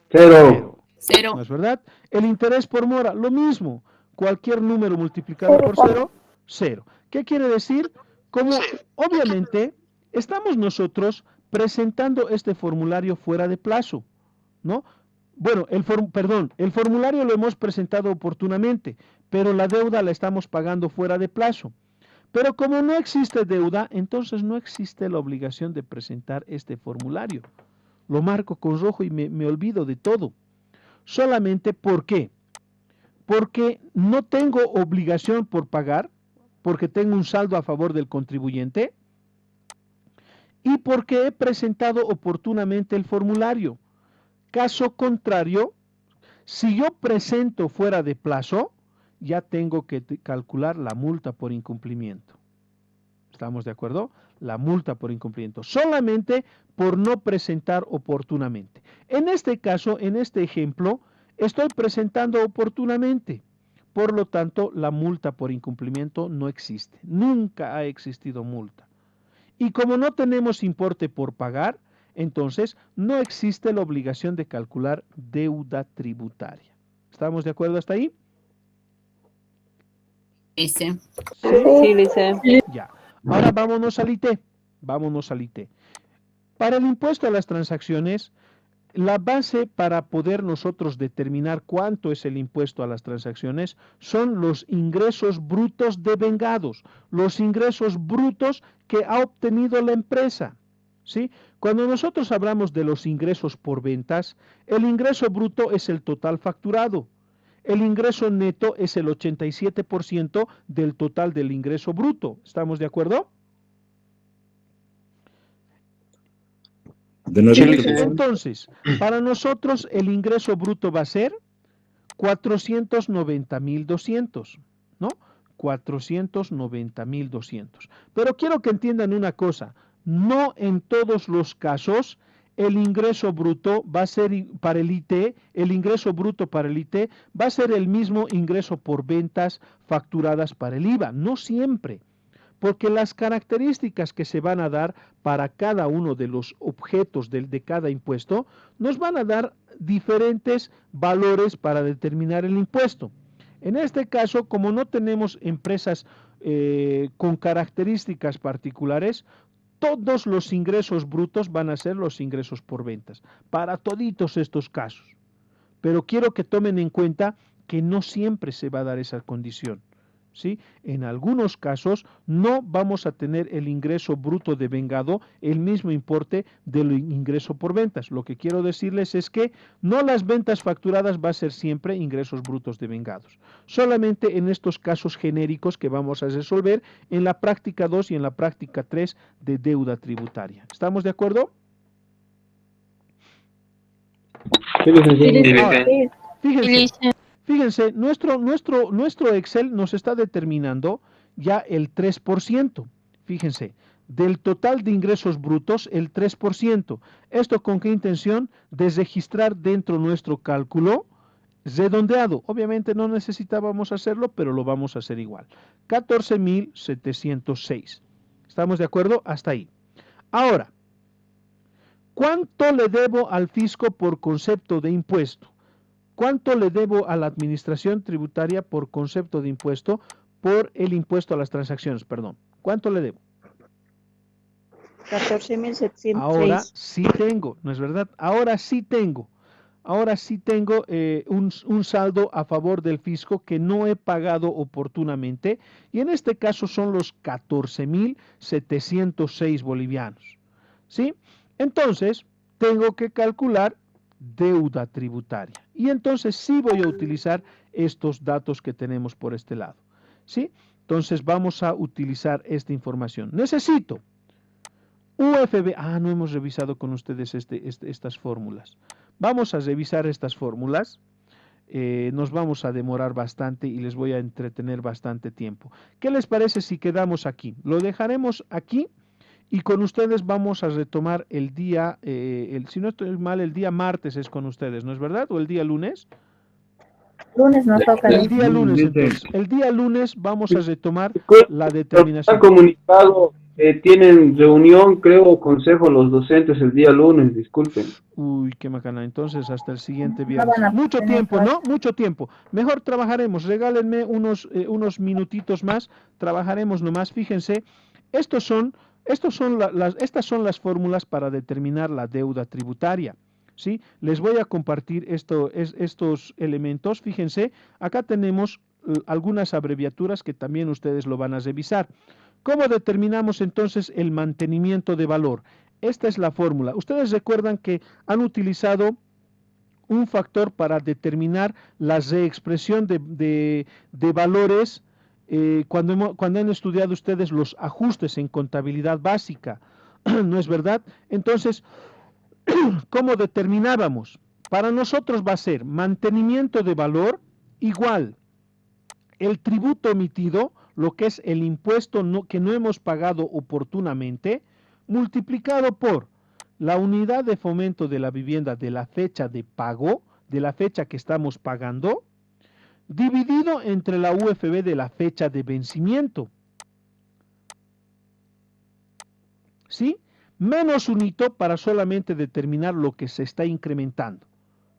Cero. 0. ¿No es verdad? El interés por mora, lo mismo. Cualquier número multiplicado por 0, 0. ¿Qué quiere decir? Como obviamente estamos nosotros presentando este formulario fuera de plazo, ¿no? Bueno, el formulario lo hemos presentado oportunamente, pero la deuda la estamos pagando fuera de plazo. Pero como no existe deuda, entonces no existe la obligación de presentar este formulario. Lo marco con rojo y me olvido de todo. Solamente, ¿por qué? Porque no tengo obligación por pagar, porque tengo un saldo a favor del contribuyente y porque he presentado oportunamente el formulario. Caso contrario, si yo presento fuera de plazo, ya tengo que calcular la multa por incumplimiento. ¿Estamos de acuerdo? La multa por incumplimiento, solamente por no presentar oportunamente. En este caso, en este ejemplo, estoy presentando oportunamente. Por lo tanto, la multa por incumplimiento no existe. Nunca ha existido multa. Y como no tenemos importe por pagar, entonces no existe la obligación de calcular deuda tributaria. ¿Estamos de acuerdo hasta ahí? Dice. Sí, dice. Ya. Ahora vámonos al IT. Vámonos al IT. Para el impuesto a las transacciones, la base para poder nosotros determinar cuánto es el impuesto a las transacciones son los ingresos brutos devengados, los ingresos brutos que ha obtenido la empresa. ¿Sí? Cuando nosotros hablamos de los ingresos por ventas, el ingreso bruto es el total facturado. El ingreso neto es el 87% del total del ingreso bruto. ¿Estamos de acuerdo? Entonces, para nosotros el ingreso bruto va a ser 490,200, ¿no? 490,200. Pero quiero que entiendan una cosa, no en todos los casos el ingreso bruto va a ser para el IT, el ingreso bruto para el IT va a ser el mismo ingreso por ventas facturadas para el IVA, no siempre. Porque las características que se van a dar para cada uno de los objetos de cada impuesto nos van a dar diferentes valores para determinar el impuesto. En este caso, como no tenemos empresas con características particulares, todos los ingresos brutos van a ser los ingresos por ventas, para toditos estos casos. Pero quiero que tomen en cuenta que no siempre se va a dar esa condición. ¿Sí? En algunos casos no vamos a tener el ingreso bruto devengado el mismo importe del ingreso por ventas. Lo que quiero decirles es que no las ventas facturadas va a ser siempre ingresos brutos devengados. Solamente en estos casos genéricos que vamos a resolver en la práctica 2 y en la práctica 3 de deuda tributaria. ¿Estamos de acuerdo? Ahora, fíjense, nuestro Excel nos está determinando ya el 3%. Fíjense, del total de ingresos brutos, el 3%. ¿Esto con qué intención? De registrar dentro nuestro cálculo redondeado. Obviamente no necesitábamos hacerlo, pero lo vamos a hacer igual. 14,706. ¿Estamos de acuerdo? Hasta ahí. Ahora, ¿cuánto le debo al fisco por concepto de impuesto? ¿Cuánto le debo a la administración tributaria por concepto de impuesto, por el impuesto a las transacciones, perdón? ¿Cuánto le debo? 14,706. Ahora sí tengo, ¿no es verdad? Ahora sí tengo un saldo a favor del fisco que no he pagado oportunamente y en este caso son los 14,706 bolivianos. ¿Sí? Entonces, tengo que calcular deuda tributaria. Y entonces sí voy a utilizar estos datos que tenemos por este lado. ¿Sí? Entonces vamos a utilizar esta información. Necesito UFB. No hemos revisado con ustedes estas fórmulas. Vamos a revisar estas fórmulas. Nos vamos a demorar bastante y les voy a entretener bastante tiempo. ¿Qué les parece si quedamos aquí? Lo dejaremos aquí. Y con ustedes vamos a retomar el día, si no estoy mal, el día martes es con ustedes, ¿no es verdad? ¿O el día lunes? Lunes nos toca. El día lunes, entonces. El día lunes vamos a retomar la Está determinación. comunicado Tienen reunión, creo, consejo los docentes el día lunes, disculpen. Uy, qué macana. Entonces, hasta el siguiente No viernes. van a Mucho tener tiempo, clase. ¿no? Mucho tiempo. Mejor trabajaremos. Regálenme unos minutitos más. Trabajaremos nomás. Fíjense, estas son las fórmulas para determinar la deuda tributaria. ¿Sí? Les voy a compartir estos elementos. Fíjense, acá tenemos algunas abreviaturas que también ustedes lo van a revisar. ¿Cómo determinamos entonces el mantenimiento de valor? Esta es la fórmula. Ustedes recuerdan que han utilizado un factor para determinar la reexpresión de valores cuando han estudiado ustedes los ajustes en contabilidad básica. ¿No es verdad? Entonces, ¿cómo determinábamos? Para nosotros va a ser mantenimiento de valor igual el tributo omitido, lo que es el impuesto que no hemos pagado oportunamente, multiplicado por la unidad de fomento de la vivienda de la fecha de pago, de la fecha que estamos pagando, dividido entre la UFB de la fecha de vencimiento. ¿Sí? Menos un hito para solamente determinar lo que se está incrementando.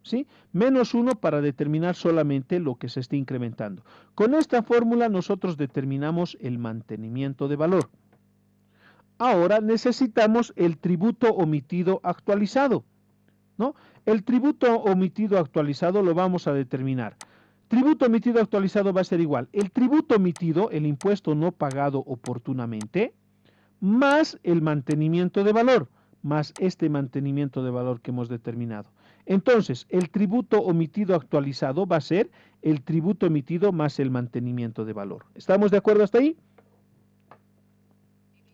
¿Sí? Menos 1 para determinar solamente lo que se está incrementando. Con esta fórmula nosotros determinamos el mantenimiento de valor. Ahora necesitamos el tributo omitido actualizado, ¿no? El tributo omitido actualizado lo vamos a determinar. Tributo omitido actualizado va a ser igual. El tributo omitido, el impuesto no pagado oportunamente, más el mantenimiento de valor, más este mantenimiento de valor que hemos determinado. Entonces, el tributo omitido actualizado va a ser el tributo omitido más el mantenimiento de valor. ¿Estamos de acuerdo hasta ahí?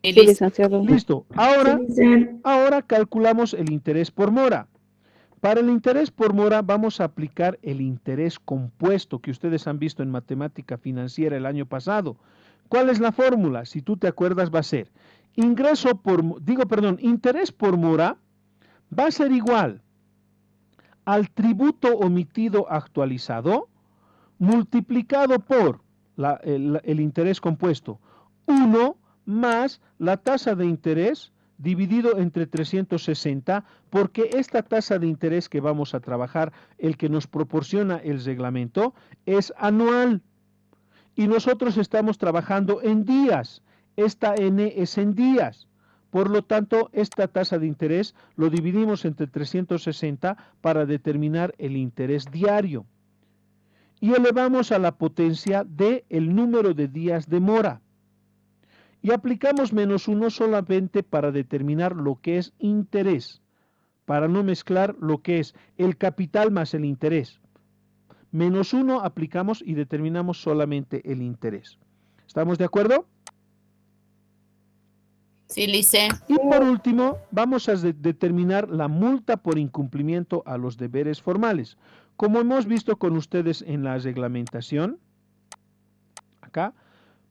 Sí, licenciado. Listo. Ahora calculamos el interés por mora. Para el interés por mora vamos a aplicar el interés compuesto que ustedes han visto en matemática financiera el año pasado. ¿Cuál es la fórmula? Si tú te acuerdas va a ser interés por mora va a ser igual al tributo omitido actualizado multiplicado por el interés compuesto 1 más la tasa de interés dividido entre 360, porque esta tasa de interés que vamos a trabajar, el que nos proporciona el reglamento, es anual. Y nosotros estamos trabajando en días. Esta N es en días. Por lo tanto, esta tasa de interés lo dividimos entre 360 para determinar el interés diario. Y elevamos a la potencia del número de días de mora. Y aplicamos menos 1 solamente para determinar lo que es interés, para no mezclar lo que es el capital más el interés. Menos 1 aplicamos y determinamos solamente el interés. ¿Estamos de acuerdo? Sí, Lice. Y por último, vamos a determinar la multa por incumplimiento a los deberes formales. Como hemos visto con ustedes en la reglamentación, acá,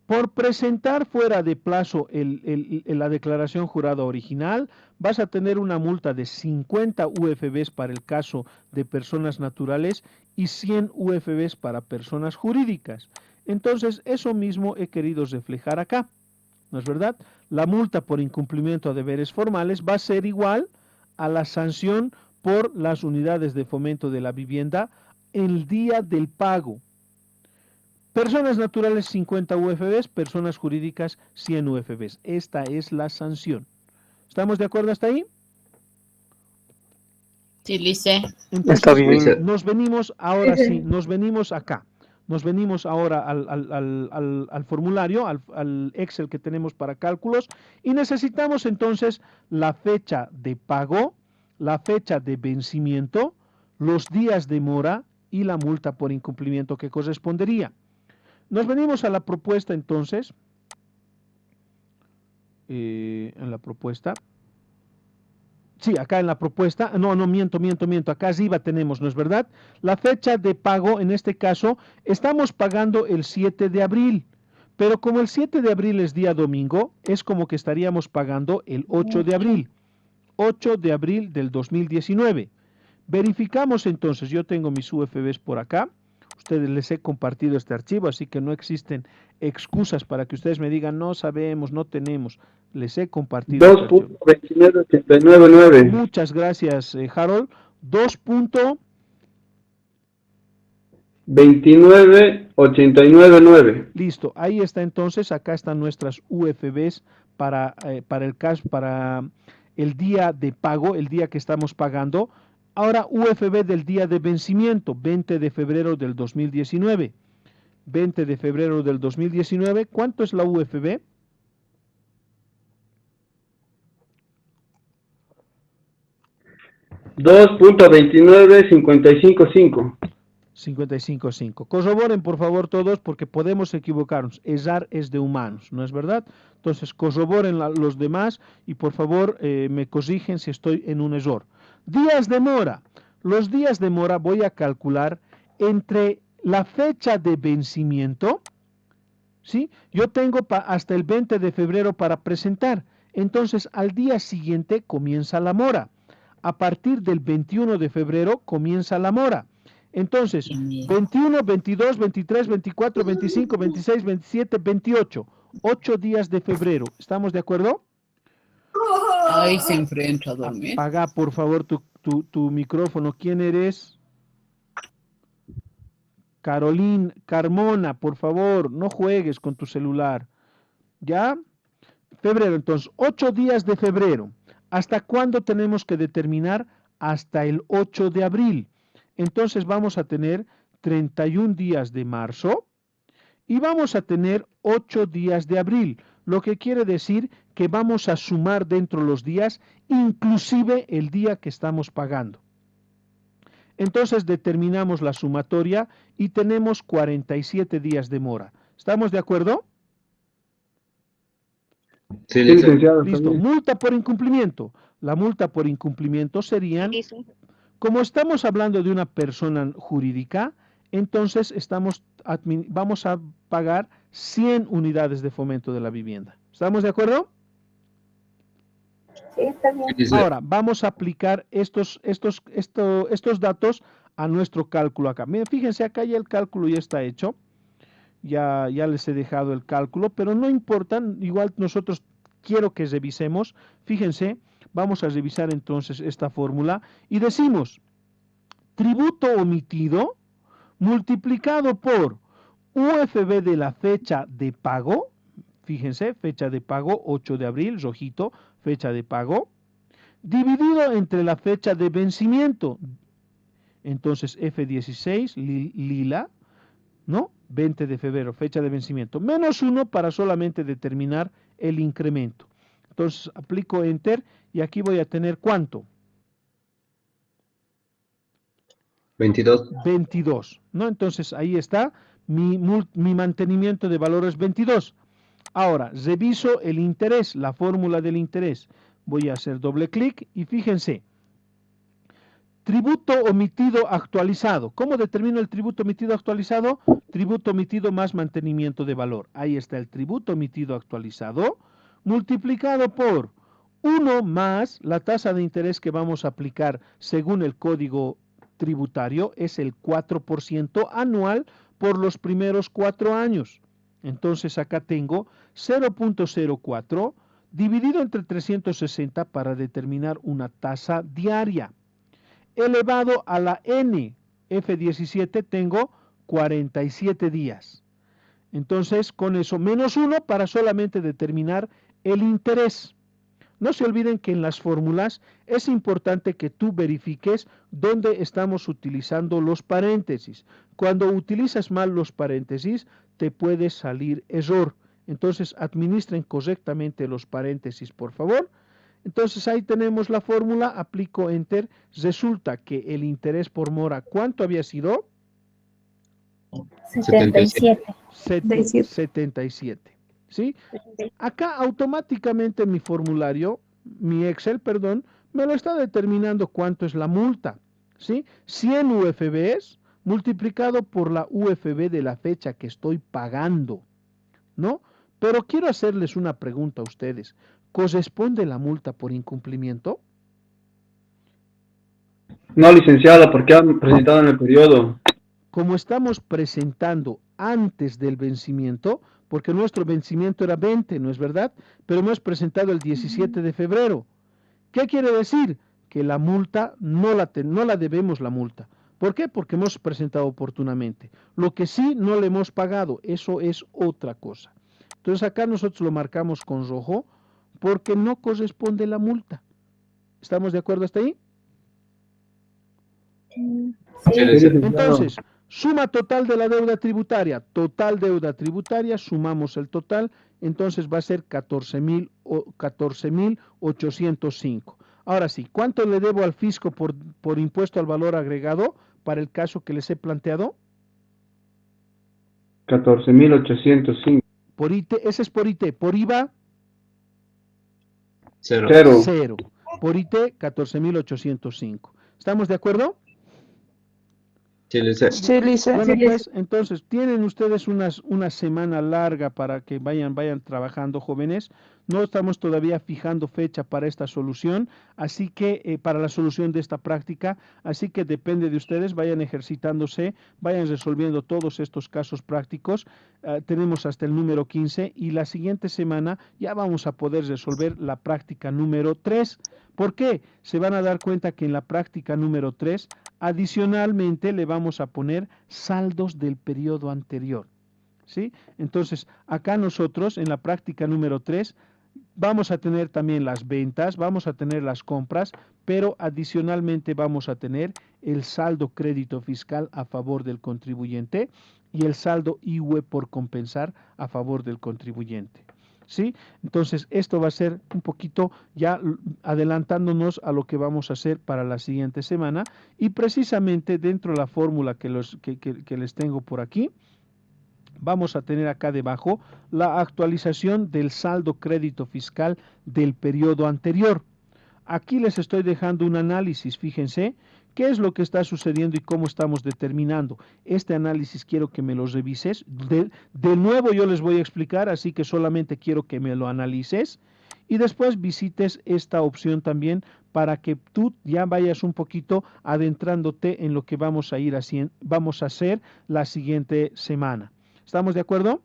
por presentar fuera de plazo la declaración jurada original, vas a tener una multa de 50 UFBs para el caso de personas naturales y 100 UFBs para personas jurídicas. Entonces, eso mismo he querido reflejar acá, ¿no es verdad? La multa por incumplimiento a deberes formales va a ser igual a la sanción por las unidades de fomento de la vivienda el día del pago. Personas naturales 50 UFBs, personas jurídicas 100 UFBs. Esta es la sanción. ¿Estamos de acuerdo hasta ahí? Sí, Lice. Entonces, Está bien. nos venimos ahora sí, nos venimos acá. Nos venimos ahora al formulario, al Excel que tenemos para cálculos y necesitamos entonces la fecha de pago, la fecha de vencimiento, los días de mora y la multa por incumplimiento que correspondería. Nos venimos a la propuesta entonces, en la propuesta, sí, acá en la propuesta, miento, acá arriba tenemos, ¿no es verdad? La fecha de pago, en este caso, estamos pagando el 7 de abril, pero como el 7 de abril es día domingo, es como que estaríamos pagando el 8 de abril, 8 de abril del 2019. Verificamos entonces, yo tengo mis UFBs por acá, Ustedes les he compartido este archivo, así que no existen excusas para que ustedes me digan, no sabemos, no tenemos. Les he compartido este archivo. 2.29899. Muchas gracias, Harold. 2. 29899. Listo, ahí está entonces, acá están nuestras UFBs para el caso, para el día de pago, el día que estamos pagando. Ahora UFB del día de vencimiento, 20 de febrero del 2019. 20 de febrero del 2019, ¿cuánto es la UFB? $2.29555. 55.5. Corroboren por favor todos porque podemos equivocarnos. Errar es de humanos, ¿no es verdad? Entonces corroboren los demás y por favor me corrigen si estoy en un error. Días de mora. Los días de mora voy a calcular entre la fecha de vencimiento, ¿sí? Yo tengo hasta el 20 de febrero para presentar. Entonces al día siguiente comienza la mora. A partir del 21 de febrero comienza la mora. Entonces, 21, 22, 23, 24, 25, 26, 27, 28. 8 días de febrero. ¿Estamos de acuerdo? Ay, siempre entra a dormir. Apaga, por favor, tu micrófono. ¿Quién eres? Carmona, por favor, no juegues con tu celular. ¿Ya? Febrero, entonces, 8 días de febrero. ¿Hasta cuándo tenemos que determinar? Hasta el 8 de abril. Entonces vamos a tener 31 días de marzo y vamos a tener 8 días de abril, lo que quiere decir que vamos a sumar dentro de los días, inclusive el día que estamos pagando. Entonces determinamos la sumatoria y tenemos 47 días de mora. ¿Estamos de acuerdo? Sí, licenciado. Listo. Multa por incumplimiento. La multa por incumplimiento serían... Como estamos hablando de una persona jurídica, entonces vamos a pagar 100 unidades de fomento de la vivienda. ¿Estamos de acuerdo? Sí, está bien. Ahora, vamos a aplicar estos datos a nuestro cálculo acá. Miren, fíjense, acá ya el cálculo ya está hecho. Ya les he dejado el cálculo, pero no importa, igual nosotros quiero que revisemos. Fíjense, vamos a revisar entonces esta fórmula y decimos tributo omitido multiplicado por UFB de la fecha de pago, fíjense, fecha de pago 8 de abril, rojito, fecha de pago, dividido entre la fecha de vencimiento, entonces F16, lila, ¿no? 20 de febrero, fecha de vencimiento, menos 1 para solamente determinar el incremento. Entonces aplico Enter y aquí voy a tener ¿cuánto? 22, ¿no? Entonces ahí está, mi mantenimiento de valor es 22. Ahora, reviso el interés, la fórmula del interés. Voy a hacer doble clic y fíjense, tributo omitido actualizado. ¿Cómo determino el tributo omitido actualizado? Tributo omitido más mantenimiento de valor. Ahí está el tributo omitido actualizado, multiplicado por 1 más la tasa de interés que vamos a aplicar según el código tributario, es el 4% anual por los primeros 4 años. Entonces acá tengo 0.04 dividido entre 360 para determinar una tasa diaria. Elevado a la N, F17, tengo 47 días. Entonces, con eso, menos 1 para solamente determinar el interés. No se olviden que en las fórmulas es importante que tú verifiques dónde estamos utilizando los paréntesis. Cuando utilizas mal los paréntesis, te puede salir error. Entonces, administren correctamente los paréntesis, por favor. Entonces, ahí tenemos la fórmula, aplico Enter. Resulta que el interés por mora, ¿cuánto había sido? 77. 77. ¿Sí? Acá automáticamente mi formulario, mi Excel, perdón, me lo está determinando cuánto es la multa. ¿Sí? 100 UFBs multiplicado por la UFB de la fecha que estoy pagando. ¿No? Pero quiero hacerles una pregunta a ustedes. ¿Corresponde la multa por incumplimiento? No, licenciado, porque han presentado en el periodo. como estamos presentando antes del vencimiento, porque nuestro vencimiento era 20, ¿no es verdad? Pero hemos presentado el 17 de febrero. ¿Qué quiere decir? Que la multa no la debemos la multa. ¿Por qué? Porque hemos presentado oportunamente. Lo que sí no le hemos pagado, eso es otra cosa. Entonces acá nosotros lo marcamos con rojo porque no corresponde la multa. ¿Estamos de acuerdo hasta ahí? Sí. Entonces, suma total de la deuda tributaria. Total deuda tributaria, sumamos el total, entonces va a ser 14.805. Ahora sí, ¿cuánto le debo al fisco por impuesto al valor agregado para el caso que les he planteado? 14.805. Por IT, ese es por IT. Por IVA, Cero. cero. Por IT, 14.805. ¿Estamos de acuerdo? Sí, Lice. Sí, Lice. Bueno, pues entonces tienen ustedes una semana larga para que vayan trabajando, jóvenes. No estamos todavía fijando fecha para esta solución, así que para la solución de esta práctica, así que depende de ustedes, vayan ejercitándose, vayan resolviendo todos estos casos prácticos. Tenemos hasta el número 15 y la siguiente semana ya vamos a poder resolver la práctica número 3. ¿Por qué? Se van a dar cuenta que en la práctica número 3 adicionalmente le vamos a poner saldos del periodo anterior, ¿sí? Entonces, acá nosotros en la práctica número 3 vamos a tener también las ventas, vamos a tener las compras, pero adicionalmente vamos a tener el saldo crédito fiscal a favor del contribuyente y el saldo IWE por compensar a favor del contribuyente. ¿Sí? Entonces, esto va a ser un poquito ya adelantándonos a lo que vamos a hacer para la siguiente semana y precisamente dentro de la fórmula que les tengo por aquí, vamos a tener acá debajo la actualización del saldo crédito fiscal del periodo anterior. Aquí les estoy dejando un análisis, fíjense, qué es lo que está sucediendo y cómo estamos determinando. Este análisis quiero que me lo revises. De nuevo yo les voy a explicar, así que solamente quiero que me lo analices y después visites esta opción también para que tú ya vayas un poquito adentrándote en lo que vamos a ir haciendo, vamos a hacer la siguiente semana. ¿Estamos de acuerdo?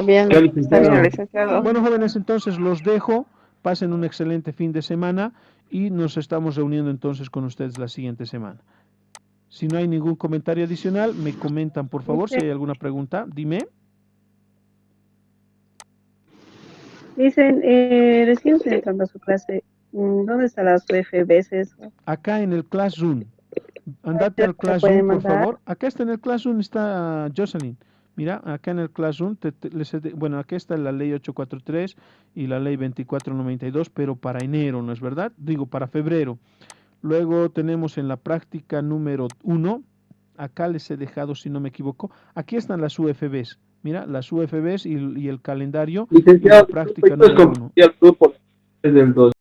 Bien, Ya, está bien, licenciado. licenciado. Bueno, jóvenes, entonces los dejo. Pasen un excelente fin de semana y nos estamos reuniendo entonces con ustedes la siguiente semana. Si no hay ningún comentario adicional, me comentan por favor si hay alguna pregunta. Dime. Dicen, recién estoy entrando a su clase. ¿Dónde están las UFBs? Acá en el Classroom. Andate al ¿Se Classroom, puede por mandar? favor. Acá está en el Classroom, está Jocelyn. Mira, acá en el Classroom, bueno, aquí está la ley 843 y la ley 2492, pero para enero, ¿no es verdad? Digo, para febrero. Luego tenemos en la práctica número 1, acá les he dejado, si no me equivoco, aquí están las UFBs. Mira, las UFBs y el calendario y la Licenciado, práctica ¿puedes número 1. compartir el grupo desde el 2?